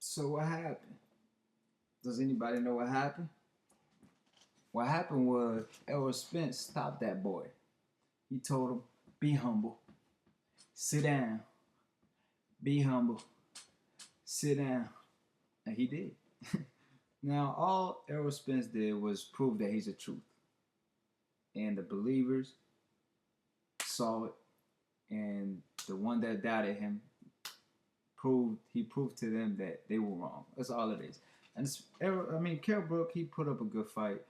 So what happened? Does anybody know what happened? What happened was Errol Spence stopped that boy. He told him, "Be humble, sit down, be humble, sit down," and he did. Now all Errol Spence did was prove that he's the truth, and the believers saw it, and the one that doubted him proved to them that they were wrong. That's all it is. And Kell Brook, he put up a good fight.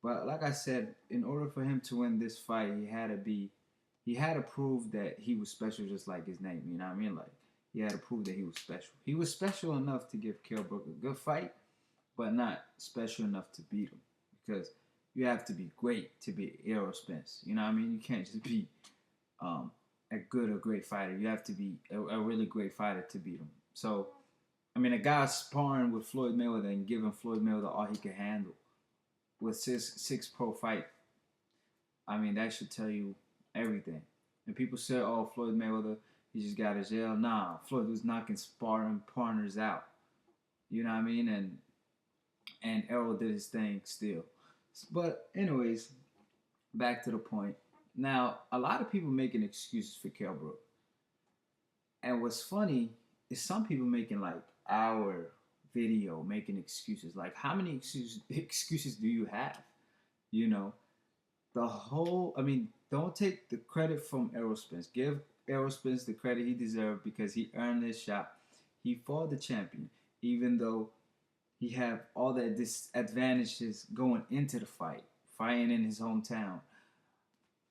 But like I said, in order for him to win this fight, he had to prove that he was special, just like his name. You know what I mean? Like he had to prove that he was special. He was special enough to give Kell Brook a good fight, but not special enough to beat him because you have to be great to beat Errol Spence. You know what I mean? You can't just be um, a good or great fighter. You have to be a really great fighter to beat him. So, I mean, a guy sparring with Floyd Mayweather and giving Floyd Mayweather all he could handle with six pro fight, I mean, that should tell you everything. And people say, "Oh, Floyd Mayweather, he just got his jail." Nah, Floyd was knocking sparring partners out. You know what I mean? And Errol did his thing still. But anyways, back to the point. Now, a lot of people making excuses for Kell Brook. And what's funny is some people making like our video making excuses. Like, how many excuses do you have? You know, I mean, don't take the credit from Errol Spence. Give Errol Spence the credit he deserved because he earned this shot. He fought the champion, even though he had all the disadvantages going into the fight, fighting in his hometown.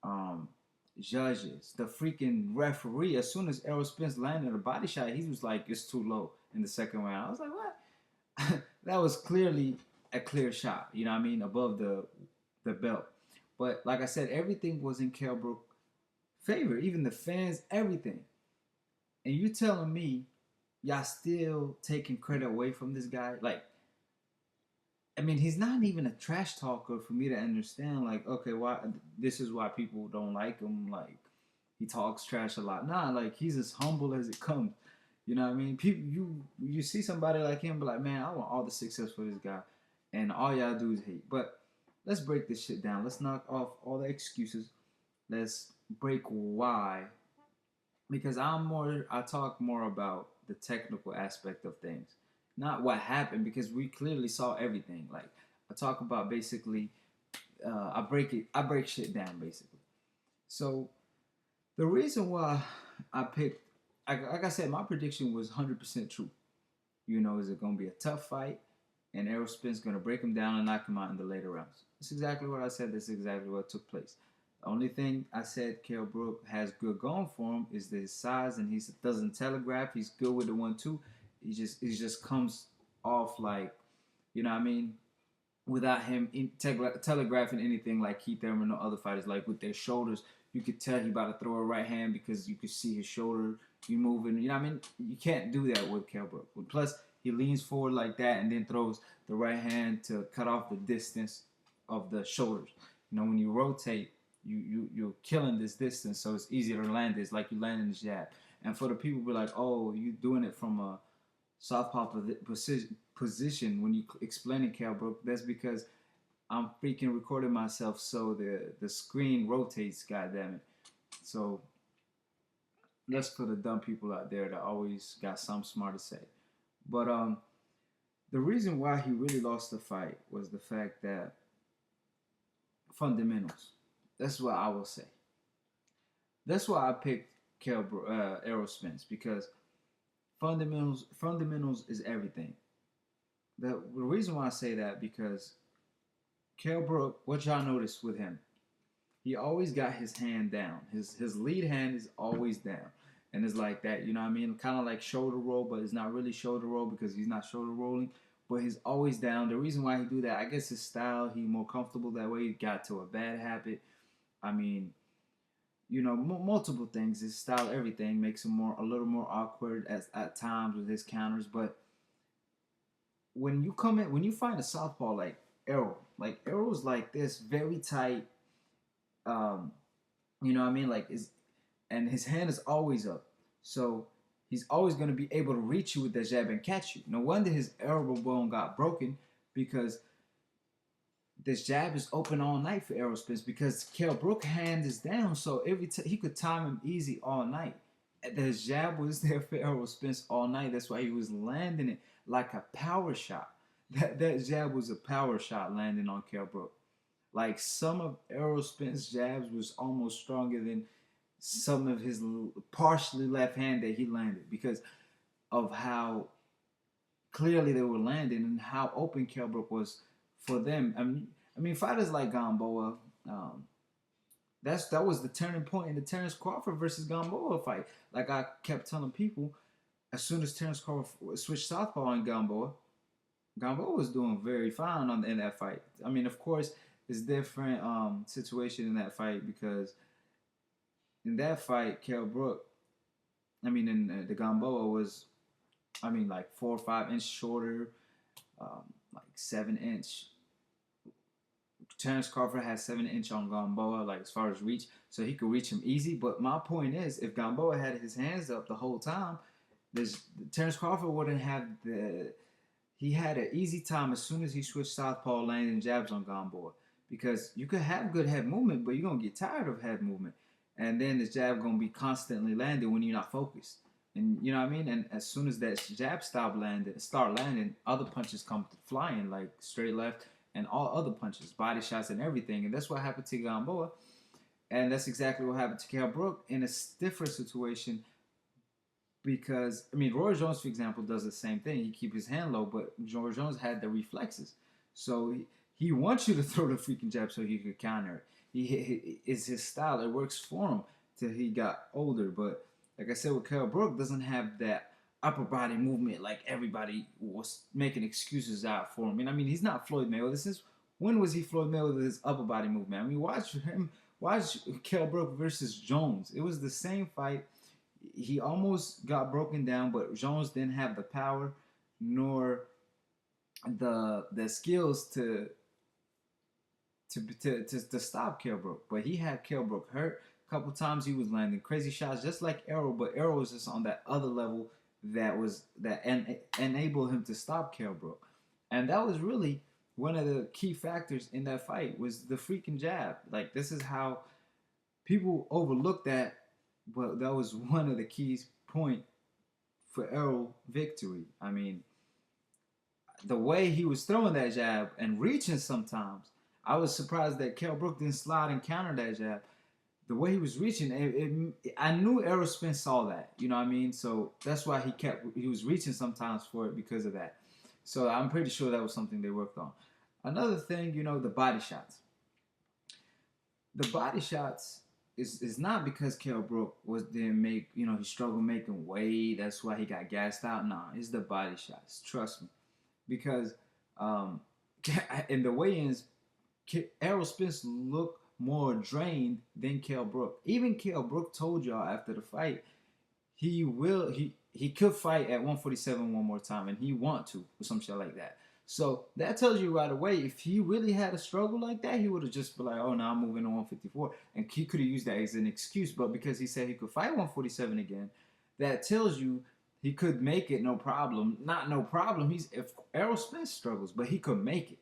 Um, Judges, the freaking referee. As soon as Errol Spence landed a body shot, he was like, "It's too low" in the second round. I was like, "What?" That was clearly a clear shot. You know what I mean? Above the belt. But like I said, everything was in Kell Brook's favor, even the fans, everything. And you telling me y'all still taking credit away from this guy? Like, I mean, he's not even a trash talker for me to understand. Like, okay, why this is why people don't like him. Like, he talks trash a lot. Nah, like he's as humble as it comes. You know what I mean? People, you see somebody like him, be like, man, I want all the success for this guy, and all y'all do is hate. But let's break this shit down. Let's knock off all the excuses. Let's break why, because I talk more about the technical aspect of things, not what happened, because we clearly saw everything. Like I talk about basically, I break shit down basically. So the reason why I picked, like I said, my prediction was 100% true. You know, is it going to be a tough fight? And Errol Spence going to break him down and knock him out in the later rounds. That's exactly what I said. That's exactly what took place. The only thing I said Kell Brook has good going for him is his size, and he doesn't telegraph. He's good with the 1-2. He just comes off like, you know what I mean, without him telegraphing anything like Keith Thurman or other fighters. Like with their shoulders, you could tell he about to throw a right hand because you could see his shoulder. You moving, you know what I mean? You can't do that with Kell Brook. Plus, he leans forward like that and then throws the right hand to cut off the distance of the shoulders. You know, when you rotate, you're killing this distance, so it's easier to land this like you landing the jab. And for the people who be like, "Oh, you doing it from a southpaw position when you explaining Kell Brook," that's because I'm freaking recording myself so the screen rotates. God damn it! So that's for the dumb people out there that always got something smart to say. But the reason why he really lost the fight was the fact that fundamentals. That's what I will say. That's why I picked Errol Spence because fundamentals is everything. The reason why I say that because Kell Brook, what y'all notice with him, he always got his hand down. His lead hand is always down. And it's like that, you know what I mean? Kind of like shoulder roll, but it's not really shoulder roll because he's not shoulder rolling. But he's always down. The reason why he do that, I guess his style, he more comfortable that way. He got to a bad habit. I mean, you know, multiple things. His style, everything makes him a little more awkward at times with his counters. But when you find a southpaw like Errol's like this, very tight. Um, you know what I mean? Like is and his hand is always up. So he's always going to be able to reach you with that jab and catch you. No wonder his elbow bone got broken, because this jab is open all night for Errol Spence, because Kell Brook hand is down, so he could time him easy all night. The jab was there for Errol Spence all night. That's why he was landing it like a power shot. That jab was a power shot landing on Kell Brook. Like, some of Errol Spence's jabs was almost stronger than some of his partially left hand that he landed, because of how clearly they were landing and how open Kell Brook was for them. I mean, fighters like Gamboa, that was the turning point in the Terrence Crawford versus Gamboa fight. Like I kept telling people, as soon as Terrence Crawford switched southpaw on Gamboa, Gamboa was doing very fine in that fight. I mean, of course, it's different situation in that fight, because in that fight, Kell Brook, in the Gamboa was, like 4 or 5 inch shorter, like 7 inch. Terrence Crawford had 7 inch on Gamboa, like as far as reach, so he could reach him easy. But my point is, if Gamboa had his hands up the whole time, Terrence Crawford wouldn't have the. He had an easy time as soon as he switched southpaw, landing jabs on Gamboa, because you could have good head movement, but you're gonna get tired of head movement, and then the jab gonna be constantly landing when you're not focused. And you know what I mean? And as soon as that jab start landing, other punches come flying, like straight left and all other punches, body shots and everything. And that's what happened to Gamboa. And that's exactly what happened to Kell Brook in a different situation. Because, Roy Jones, for example, does the same thing. He keeps his hand low, but Roy Jones had the reflexes. So he wants you to throw the freaking jab so he could counter it. It's his style. It works for him till he got older. But like I said, with Kell Brook, doesn't have that upper body movement like everybody was making excuses out for him. He's not Floyd Mayweather. When was he Floyd Mayweather with his upper body movement? Watch Kell Brook versus Jones. It was the same fight. He almost got broken down, but Jones didn't have the power nor the skills to stop Kell Brook. But he had Kell Brook hurt. A couple times he was landing crazy shots, just like Errol, but Errol was just on that other level that enabled him to stop Kell Brook. And that was really one of the key factors in that fight, was the freaking jab. Like, this is how people overlook that, but that was one of the key point for Errol victory. The way he was throwing that jab and reaching sometimes, I was surprised that Kell Brook didn't slide and counter that jab. The way he was reaching, I knew Errol Spence saw that. You know what I mean? So that's why he was reaching sometimes for it, because of that. So I'm pretty sure that was something they worked on. Another thing, the body shots. The body shots is not because Kell Brook didn't make, he struggled making weight. That's why he got gassed out. Nah, it's the body shots. Trust me. Because in the weigh-ins, Errol Spence looked more drained than Kell Brook. Even Kell Brook told y'all after the fight he could fight at 147 one more time, and he want to, or some shit like that. So that tells you right away, if he really had a struggle like that, he would have just been like, oh, no, I'm moving to 154. And he could have used that as an excuse. But because he said he could fight 147 again, that tells you he could make it no problem. Not no problem. If Errol Spence struggles, but he could make it,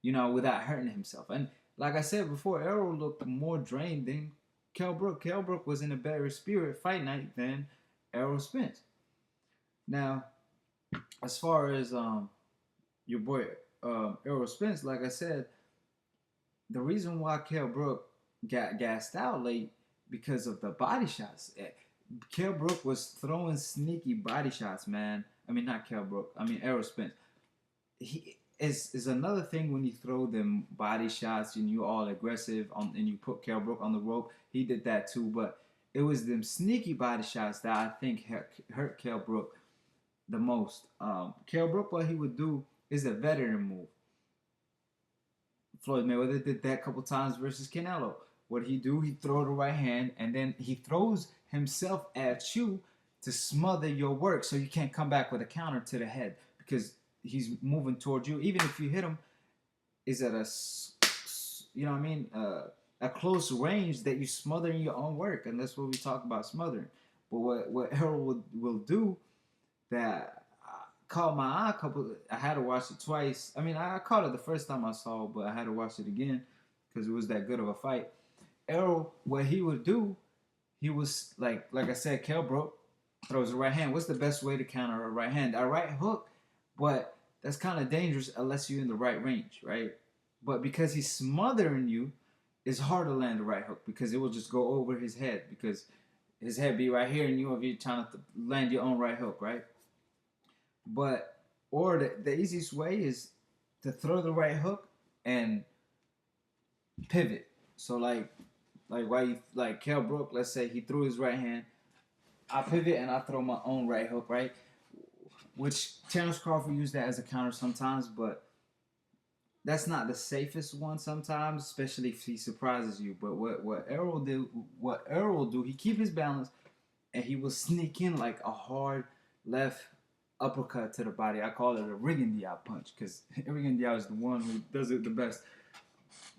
without hurting himself. And like I said before, Errol looked more drained than Kell Brook. Kell Brook was in a better spirit fight night than Errol Spence. Now, as far as your boy Errol Spence, like I said, the reason why Kell Brook got gassed out late, because of the body shots. Kell Brook was throwing sneaky body shots, man. Not Kell Brook. Errol Spence. Is another thing when you throw them body shots and you all aggressive and you put Kell Brook on the rope. He did that too, but it was them sneaky body shots that I think hurt Kell Brook the most. Kell Brook, what he would do is a veteran move. Floyd Mayweather did that a couple times versus Canelo. What he do? He throw the right hand, and then he throws himself at you to smother your work, so you can't come back with a counter to the head, because he's moving towards you. Even if you hit him, is at a close range that you smothering your own work, and that's what we talk about, smothering. But what Errol will do that caught my eye a couple. I had to watch it twice. I mean, I caught it the first time I saw it, but I had to watch it again because it was that good of a fight. Errol, what he would do, he was like I said, Kell Brook throws a right hand. What's the best way to counter a right hand? A right hook, but that's kind of dangerous unless you're in the right range, right? But because he's smothering you, it's hard to land a right hook because it will just go over his head because his head be right here and you're trying to land your own right hook, right? But or the easiest way is to throw the right hook and pivot. So like why you like Kell Brook, let's say he threw his right hand, I pivot and I throw my own right hook, right? Which Terrence Crawford used that as a counter sometimes, but that's not the safest one sometimes, especially if he surprises you. But what Errol will do, he keep his balance and he will sneak in like a hard left uppercut to the body. I call it a Rigondeaux punch because Rigondeaux is the one who does it the best.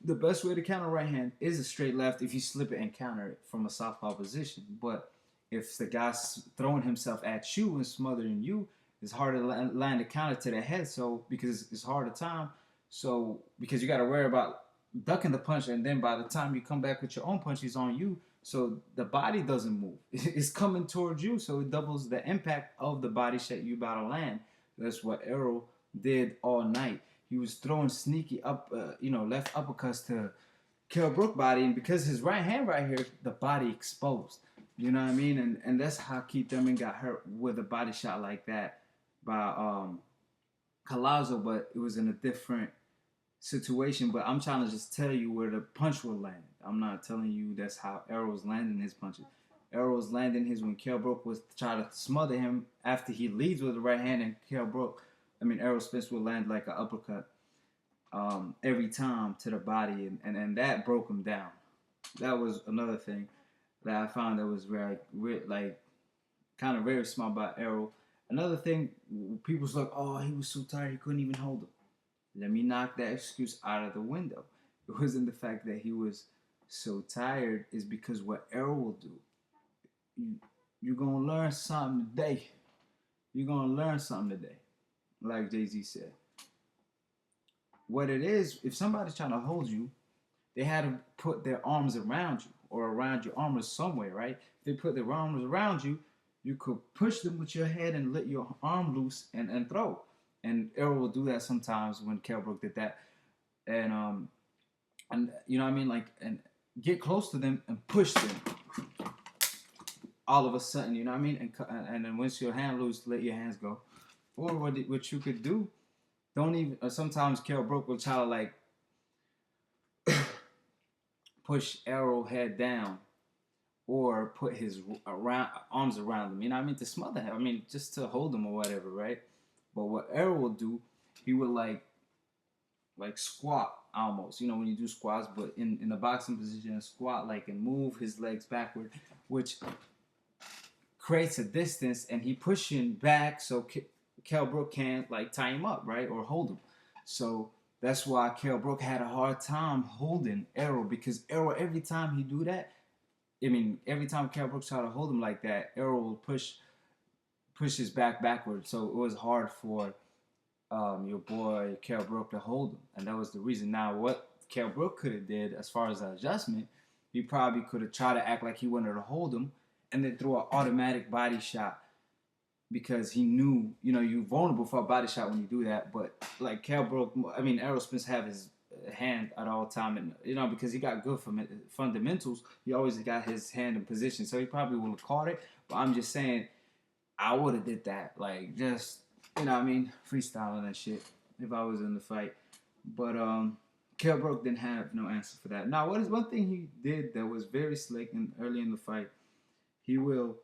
The best way to counter right hand is a straight left if you slip it and counter it from a southpaw position. But if the guy's throwing himself at you and smothering you, it's hard to land a counter to the head. So because it's hard to time. So because you got to worry about ducking the punch, and then by the time you come back with your own punch, he's on you. So the body doesn't move; it's coming towards you. So it doubles the impact of the body shot you about to land. That's what Errol did all night. He was throwing sneaky up, left uppercuts to Kell Brook body, and because his right hand right here, the body exposed. You know what I mean? And that's how Keith Thurman got hurt with a body shot like that by Collazo, but it was in a different situation. But I'm trying to just tell you where the punch will land. I'm not telling you that's how Errol's landing his punches. Errol's landing his when Kell Brook was trying to smother him after he leads with the right hand, and Errol Spence will land like an uppercut every time to the body, and that broke him down. That was another thing that I found that was very kind of very smart by Errol. Another thing, people's like, oh, he was so tired he couldn't even hold him. Let me knock that excuse out of the window. It wasn't the fact that he was so tired, is because what Errol will do. You're gonna learn something today. You're gonna learn something today, like Jay-Z said. What it is, if somebody's trying to hold you, they had to put their arms around you or around your arm or somewhere, right? If they put their arms around you, you could push them with your head and let your arm loose and throw. And Errol will do that sometimes when Kell Brook did that. And you know what I mean? And get close to them and push them. All of a sudden, you know what I mean? And then once your hand loose, let your hands go. Or what you could do, don't even, sometimes Kell Brook will try to push Errol head down or put his arms around him, you know what I mean, to smother him. I mean, just to hold him or whatever, right? But what Errol will do, he would like squat almost, when you do squats, but in the boxing position, squat and move his legs backward, which creates a distance, and he pushing back so Kell Brook can't tie him up, right, or hold him. So that's why Kell Brook had a hard time holding Errol, because Errol, every time he do that, every time Kell Brook tried to hold him like that, Errol will push his back backward. So it was hard for your boy Kell Brook to hold him, and that was the reason. Now, what Kell Brook could have did as far as the adjustment, he probably could have tried to act like he wanted to hold him, and then throw an automatic body shot, because he knew, you're vulnerable for a body shot when you do that. But Kell Brook, Errol Spence have his hand at all time, and because he got good fundamentals, he always got his hand in position, so he probably would have caught it. But I'm just saying, I would have did that, just freestyling and shit if I was in the fight. But Kell Brook didn't have no answer for that. Now, what is one thing he did that was very slick and early in the fight? He will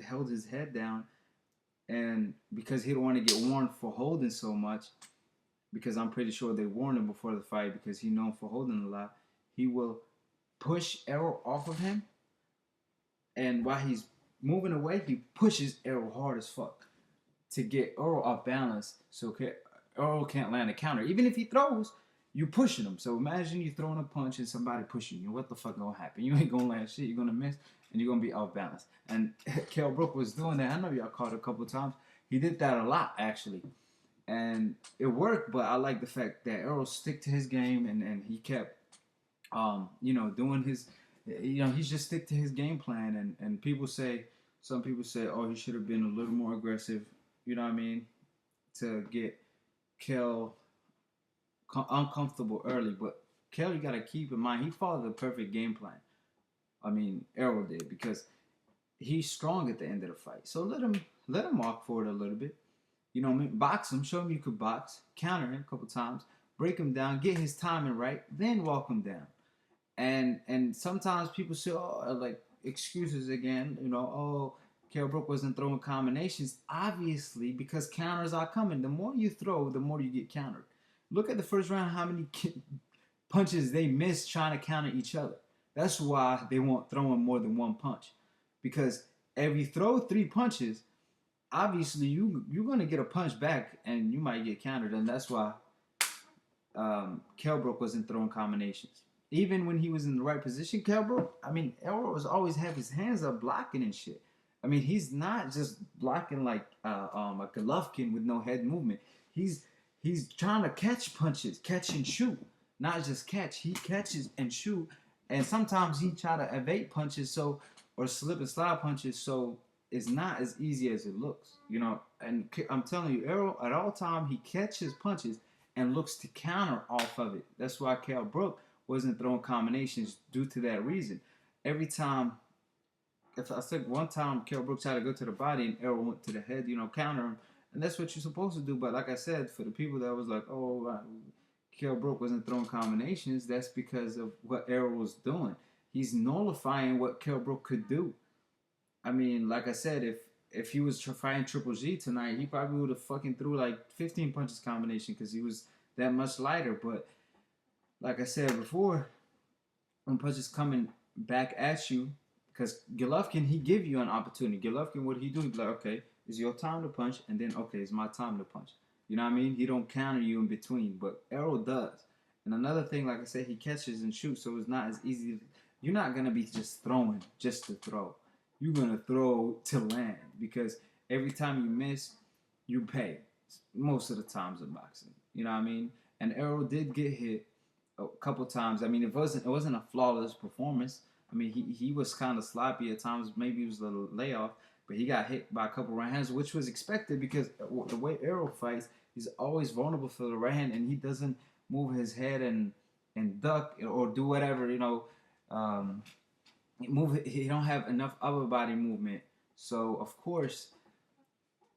held his head down, and because he don't want to get warned for holding so much, because I'm pretty sure they warned him before the fight because he's known for holding a lot, he will push Errol off of him, and while he's moving away, he pushes Errol hard as fuck to get Errol off balance, so Errol can't land a counter. Even if he throws, you pushing him. So imagine you throwing a punch and somebody pushing you. What the fuck gonna happen? You ain't gonna land shit. You're gonna miss. and you're gonna be off balance. And Kell Brook was doing that. I know y'all caught it a couple of times. He did that a lot actually, and it worked. But I like the fact that Errol stick to his game, and he kept, doing his, he just stick to his game plan. And some people say, oh, he should have been a little more aggressive. You know what I mean? To get Kell uncomfortable early, but Kell, you got to keep in mind, he followed the perfect game plan. I mean, Errol did because he's strong at the end of the fight. So let him walk forward a little bit. You know what I mean? Box him, show him you could box, counter him a couple times, break him down, get his timing right, then walk him down. And sometimes people say, oh, like excuses again, oh, Kell Brook wasn't throwing combinations. Obviously, because counters are coming. The more you throw, the more you get countered. Look at the first round, how many punches they missed trying to counter each other. That's why they won't throw in more than one punch. Because if you throw 3 punches, obviously you're going to get a punch back and you might get countered. And that's why Kell Brook wasn't throwing combinations. Even when he was in the right position, Kell Brook, Errol was always have his hands up blocking and shit. He's not just blocking like a Golovkin with no head movement. He's trying to catch punches, catch and shoot, not just catch. He catches and shoot, and sometimes he try to evade punches, or slip and slide punches. So it's not as easy as it looks, And I'm telling you, Errol at all time he catches punches and looks to counter off of it. That's why Kell Brook wasn't throwing combinations due to that reason. Every time. If I said one time Kell Brook tried to go to the body and Errol went to the head, counter him. And that's what you're supposed to do. But like I said, for the people that was like, oh, Kell Brook wasn't throwing combinations, that's because of what Errol was doing. He's nullifying what Kell Brook could do. Like I said, if he was fighting Triple G tonight, he probably would have fucking threw like 15 punches combination because he was that much lighter. But like I said before, when punches coming back at you, because Golovkin, he give you an opportunity. Golovkin, what he do? He's like, okay, it's your time to punch, and then, okay, it's my time to punch. You know what I mean? He don't counter you in between, but Errol does. And another thing, like I said, he catches and shoots, so it's not as easy. You're not going to be just throwing just to throw. You're going to throw to land, because every time you miss, you pay. Most of the times in boxing. You know what I mean? And Errol did get hit a couple times. It wasn't a flawless performance. He was kind of sloppy at times. Maybe it was a little layoff, but he got hit by a couple right hands, which was expected because the way Errol fights, he's always vulnerable for the right hand, and he doesn't move his head and duck or do whatever, he don't have enough upper body movement. So, of course,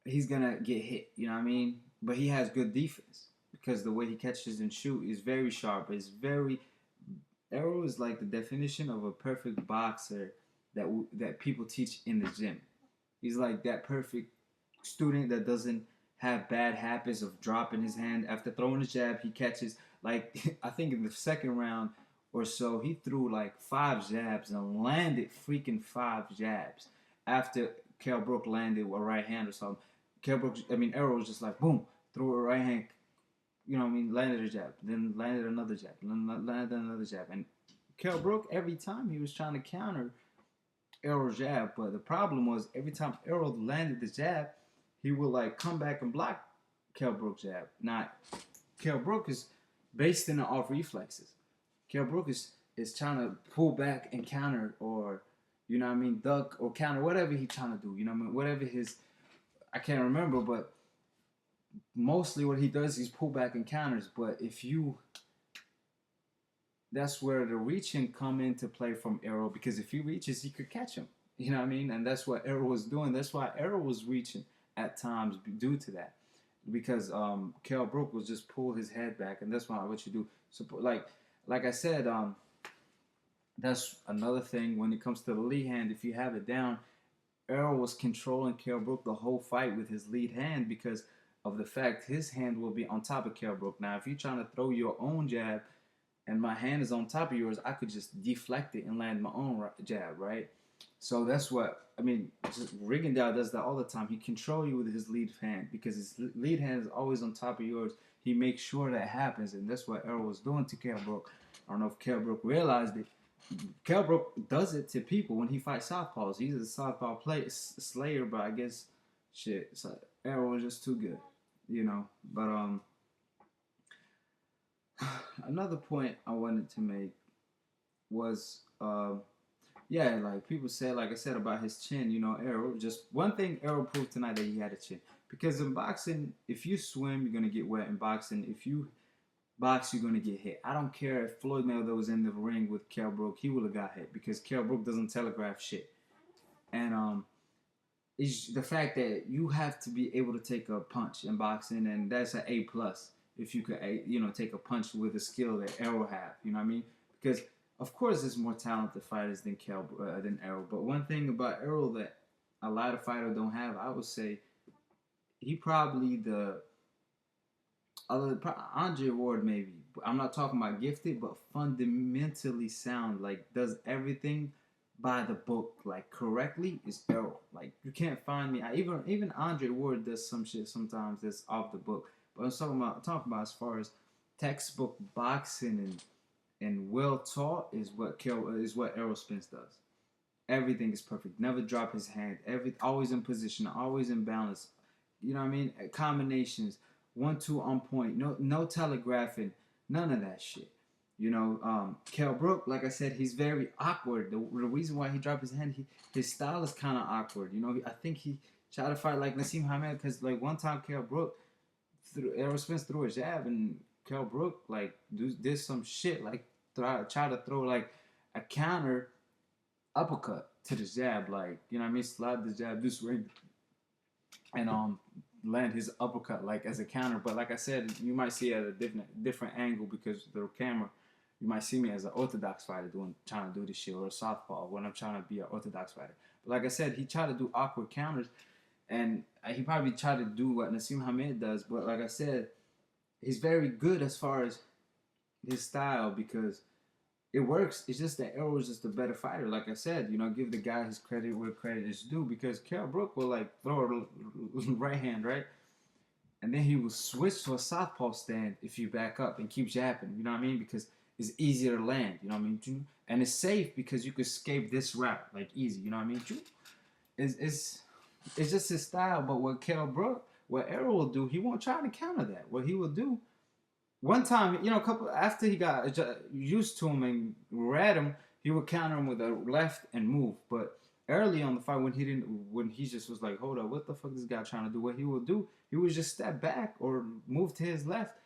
he's going to get hit, you know what I mean? But he has good defense because the way he catches and shoot is very sharp. Errol is like the definition of a perfect boxer that people teach in the gym. He's like that perfect student that doesn't have bad habits of dropping his hand after throwing a jab. He catches, like, I think in the second round or so, he threw like 5 jabs and landed freaking 5 jabs after Kell Brook landed a right hand or something. Errol was just like, boom, threw a right hand, landed a jab, then landed another jab, then landed another jab. And Kell Brook, every time he was trying to counter Errol's jab, but the problem was every time Errol landed the jab, he would like come back and block Kell Brook's jab. Now, Kell Brook is based in the off reflexes. Kell Brook is trying to pull back and counter, or duck or counter, whatever he's trying to do. Whatever I can't remember, but mostly what he does is pull back and counters. But that's where the reaching come into play from Errol, because if he reaches, he could catch him. You know what I mean? And that's what Errol was doing. That's why Errol was reaching at times due to that, because Kell Brook was just pull his head back, and that's what you do. So like I said, that's another thing when it comes to the lead hand. If you have it down, Errol was controlling Kell Brook the whole fight with his lead hand because of the fact his hand will be on top of Kell Brook. Now, if you're trying to throw your own jab and my hand is on top of yours, I could just deflect it and land my own jab, right? So that's what, Rigondeaux does that all the time. He controls you with his lead hand because his lead hand is always on top of yours. He makes sure that happens, and that's what Errol was doing to Kell Brook. I don't know if Kell Brook realized it, Kell Brook does it to people when he fights southpaws. He's a southpaw slayer, but I guess shit, so Errol is just too good, you know. But another point I wanted to make was yeah, like people said, like I said about his chin, you know, Errol. Just one thing Errol proved tonight that he had a chin. Because in boxing, if you swim, you're gonna get wet. In boxing, if you box, you're gonna get hit. I don't care if Floyd Mayweather was in the ring with Kell Brook, he would have got hit because Kell Brook doesn't telegraph shit. And is the fact that you have to be able to take a punch in boxing, and that's an A plus if you could, you know, take a punch with a skill that Errol have. You know what I mean? Because of course, there's more talented fighters than Errol. But one thing about Errol that a lot of fighters don't have, I would say, he probably the other Andre Ward maybe. I'm not talking about gifted, but fundamentally sound. Like does everything by the book, like correctly, is Errol. Like you can't find me. Even Andre Ward does some shit sometimes that's off the book. But I'm talking about as far as textbook boxing and well taught is what Errol Spence does. Everything is perfect. Never drop his hand. Always in position. Always in balance. You know what I mean? Combinations. 1-2 on point. No telegraphing. None of that shit. You know, Kell Brook, like I said, he's very awkward. The reason why he dropped his hand, his style is kind of awkward. You know, I think he tried to fight like Nassim Hamed because like one time Kell Brook Errol Spence threw a jab and Kell Brook like did some shit like try to throw like a counter uppercut to the jab, like you know what I mean, slide the jab this way and land his uppercut like as a counter. But like I said, you might see it at a different angle because the camera. You might see me as an orthodox fighter trying to do this shit or a southpaw when I'm trying to be an orthodox fighter. But like I said, he tried to do awkward counters, and he probably tried to do what Nassim Hamed does. But like I said, he's very good as far as his style because it works. It's just that Errol is just a better fighter. Like I said, you know, give the guy his credit where credit is due because Kell Brook will like throw a right hand, right? And then he will switch to a southpaw stand if you back up and keep jabbing. You know what I mean? Because it's easier to land. You know what I mean? And it's safe because you could escape this route like easy. You know what I mean? It's just his style. But what Errol will do, he won't try to counter that. What he will do one time, you know, a couple after he got used to him and read him, he would counter him with a left and move. But early on the fight, when he just was like, hold up, what the fuck is this guy trying to do? What he would do, he would just step back or move to his left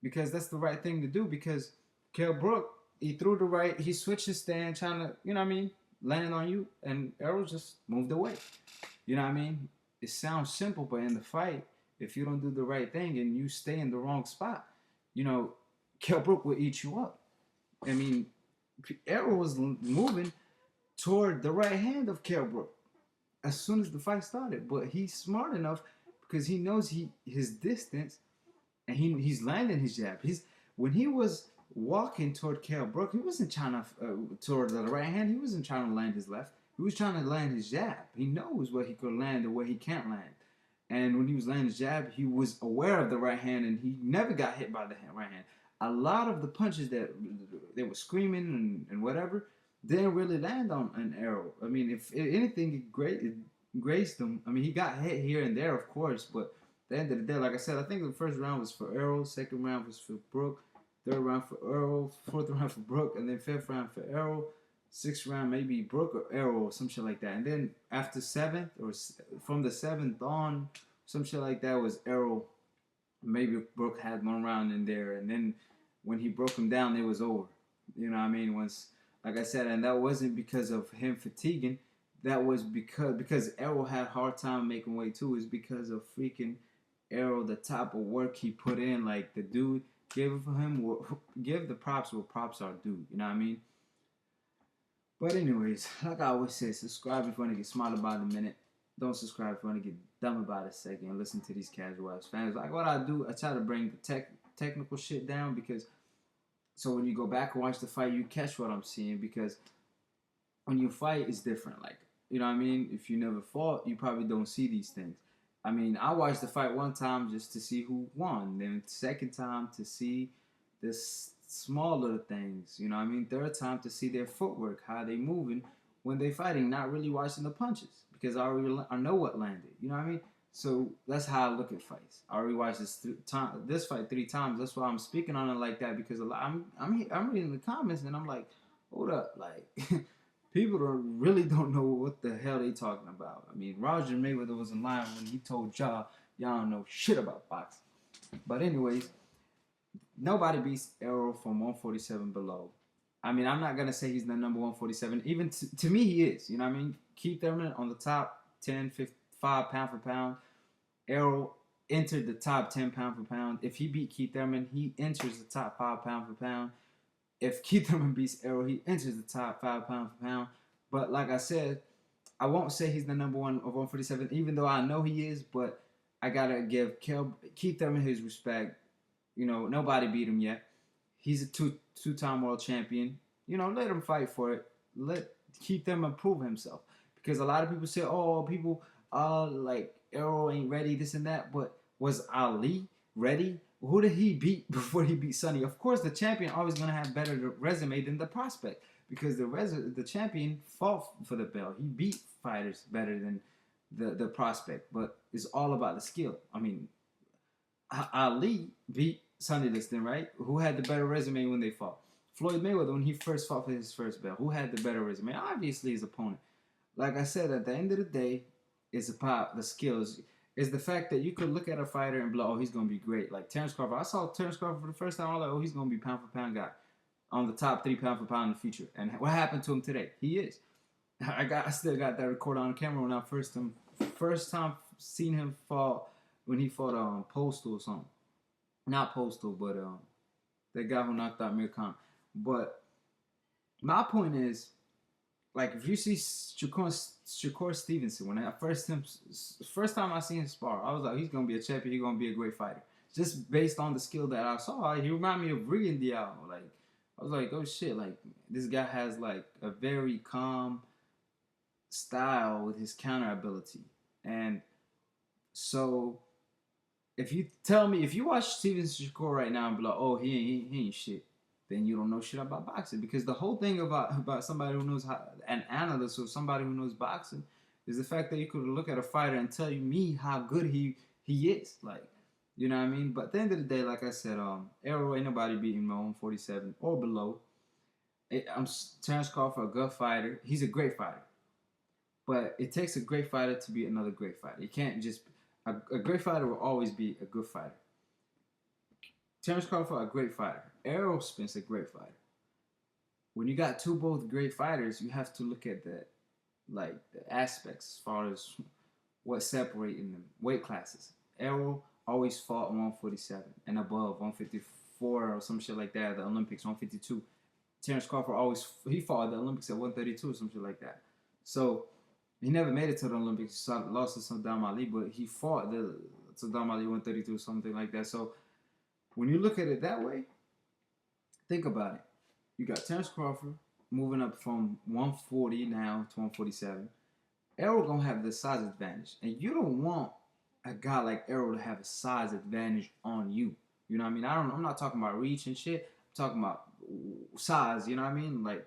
because that's the right thing to do. Because Kell Brook, he threw the right, he switched his stand, trying to, you know what I mean, land on you, and Errol just moved away. You know what I mean? It sounds simple, but in the fight, if you don't do the right thing and you stay in the wrong spot, you know, Kell Brook will eat you up. I mean, Errol was moving toward the right hand of Kell Brook as soon as the fight started. But he's smart enough because he knows his distance and he's landing his jab. When he was walking toward Kell Brook, he wasn't trying to toward the right hand. He wasn't trying to land his left. He was trying to land his jab. He knows where he could land and where he can't land. And when he was landing his jab, he was aware of the right hand, and he never got hit by the right hand. A lot of the punches that they were screaming and whatever didn't really land on an Errol. I mean, if anything, it grazed him. I mean, he got hit here and there, of course, but at the end of the day, like I said, I think the first round was for Errol, second round was for Brook, third round for Errol, fourth round for Brook, and then fifth round for Errol. Sixth round, maybe Brook or Errol or some shit like that. And then after seventh, or from the seventh on, some shit like that was Errol. Maybe Brook had one round in there. And then when he broke him down, it was over. You know what I mean? Once, like I said, and that wasn't because of him fatiguing. That was because Errol had a hard time making weight too. Is because of freaking Errol, the type of work he put in. Like the dude, give the props where props are due. You know what I mean? But anyways, like I always say, subscribe if you want to get smarter by the minute. Don't subscribe if you want to get dumb about a second and listen to these casual ass fans. Like what I do, I try to bring the technical shit down because so when you go back and watch the fight, you catch what I'm seeing because when you fight, it's different. Like, you know what I mean? If you never fought, you probably don't see these things. I mean, I watched the fight one time just to see who won. Then second time to see this small little things. You know what I mean? Third time to see their footwork, how they moving when they fighting, not really watching the punches because I know what landed. You know what I mean? So that's how I look at fights. I already watched this fight 3 times. That's why I'm speaking on it like that because I'm reading the comments and I'm like, hold up, like people don't know what the hell they talking about. I mean, Roger Mayweather was in line when he told y'all don't know shit about boxing. But anyways, nobody beats Errol from 147 below. I mean, I'm not gonna say he's the number 147. Even to me, he is. You know what I mean? Keith Thurman on the top 10, 5 pound for pound. Errol entered the top 10 pound for pound. If he beat Keith Thurman, he enters the top 5 pound for pound. If Keith Thurman beats Errol, he enters the top 5 pound for pound. But like I said, I won't say he's the number one of 147, even though I know he is. But I gotta give Keith Thurman his respect. You know, nobody beat him yet. He's a two-time world champion. You know, let him fight for it. Let Keith Thurman prove himself. Because a lot of people say, oh, people like Errol ain't ready, this and that. But was Ali ready? Who did he beat before he beat Sonny? Of course, the champion always gonna have better resume than the prospect because the champion fought for the belt. He beat fighters better than the prospect. But it's all about the skill. I mean, Ali beat Sonny Liston, right? Who had the better resume when they fought? Floyd Mayweather, when he first fought for his first belt, who had the better resume? Obviously, his opponent. Like I said, at the end of the day, it's about the skills. It's the fact that you could look at a fighter and be like, oh, he's going to be great. Like Terrence Crawford. I saw Terrence Crawford for the first time. I was like, oh, he's going to be pound for pound guy on the top 3 pound for pound in the future. And what happened to him today? He is. I still got that record on camera when I first time seen him fall when he fought Postal or something. Not Postal, but that guy who knocked out Mir Khan. But my point is, like, if you see Shakur Stevenson, when first time I seen him spar, I was like, he's gonna be a champion. He's gonna be a great fighter, just based on the skill that I saw. He reminded me of Rigan Diallo. Like, I was like, oh shit, like this guy has like a very calm style with his counter ability, and so if you watch Steven Shakur right now and be like, oh, he ain't shit, then you don't know shit about boxing. Because the whole thing about somebody who knows an analyst or somebody who knows boxing is the fact that you could look at a fighter and tell me how good he is. Like, you know what I mean? But at the end of the day, like I said, Errol ain't nobody beating him 147 or below. I'm Terrence Crawford, a good fighter. He's a great fighter. But it takes a great fighter to be another great fighter. You can't just... A great fighter will always be a good fighter. Terrence Crawford, a great fighter. Errol Spence, a great fighter. When you got both great fighters, you have to look at the aspects as far as what's separating them. Weight classes. Errol always fought 147 and above, 154 or some shit like that at the Olympics, 152. Terrence Crawford he fought at the Olympics at 132 or some shit like that. So he never made it to the Olympics. He lost to Saddam Ali, but he fought the Saddam Ali 132 or something like that. So when you look at it that way, think about it. You got Terrence Crawford moving up from 140 now to 147. Errol gonna have the size advantage, and you don't want a guy like Errol to have a size advantage on you. You know what I mean? I'm not talking about reach and shit. I'm talking about size. You know what I mean? Like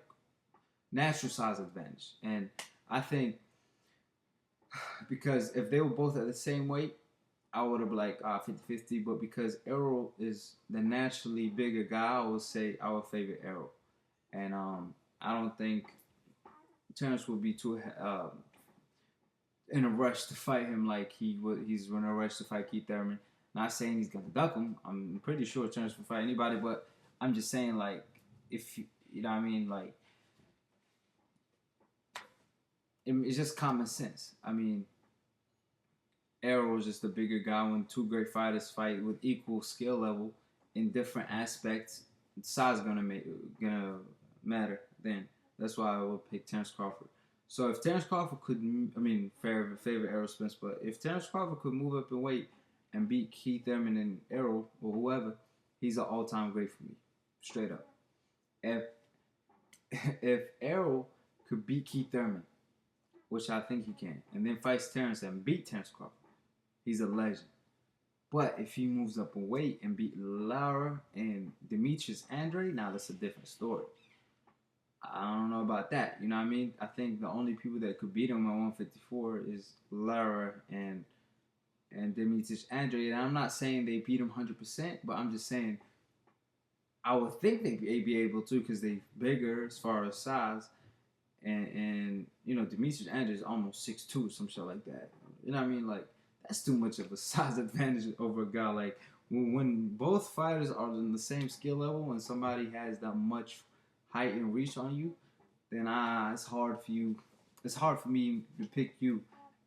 natural size advantage. And I think because if they were both at the same weight, I would have been like 50-50. But because Errol is the naturally bigger guy, I would say I would favor Errol. And I don't think Terrence would be too in a rush to fight him like he's in a rush to fight Keith Thurman. Not saying he's gonna duck him. I'm pretty sure Terrence will fight anybody, but I'm just saying, like, if you know what I mean, like, it's just common sense. I mean, Errol is just a bigger guy. When two great fighters fight with equal skill level in different aspects, size is gonna matter. Then that's why I would pick Terrence Crawford. So if Terrence Crawford could, favor Errol Spence, but if Terrence Crawford could move up in weight and beat Keith Thurman and Errol or whoever, he's an all-time great for me, straight up. If Errol could beat Keith Thurman, which I think he can, and then fights Terrence and beat Terrence Crawford, he's a legend. But if he moves up in weight and beat Lara and Demetrius Andre, now that's a different story. I don't know about that. You know what I mean? I think the only people that could beat him at 154 is Lara and Demetrius Andre. And I'm not saying they beat him 100%, but I'm just saying I would think they'd be able to because they're bigger as far as size. And you know, Demetrius Andre is almost 6'2", some shit like that. You know what I mean? Like, that's too much of a size advantage over a guy. Like, when both fighters are in the same skill level, when somebody has that much height and reach on you, then it's hard for you. It's hard for me to pick you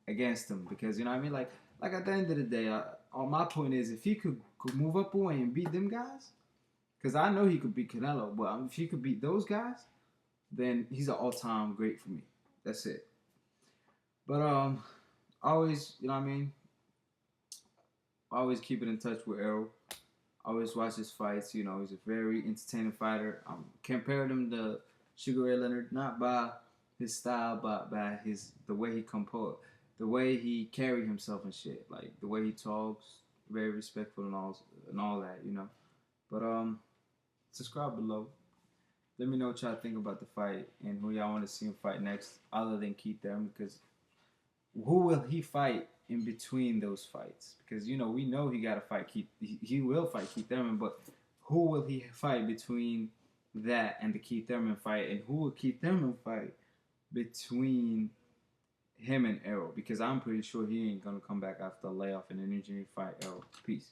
against him because you know what I mean. Like at the end of the day, my point is if he could move up away and beat them guys, because I know he could beat Canelo, but if he could beat those guys, then he's an all-time great for me. That's it. But always, you know what I mean. Always keeping in touch with Errol. Always watch his fights. You know, he's a very entertaining fighter. Compared him to Sugar Ray Leonard, not by his style, but by the way he compose, the way he carry himself and shit. Like the way he talks, very respectful and all that. You know. But subscribe below. Let me know what y'all think about the fight and who y'all want to see him fight next, other than Keith Thurman. Because who will he fight in between those fights? Because you know we know he got to fight Keith. He will fight Keith Thurman, but who will he fight between that and the Keith Thurman fight? And who will Keith Thurman fight between him and Errol? Because I'm pretty sure he ain't gonna come back after a layoff and an injury fight Errol. Peace.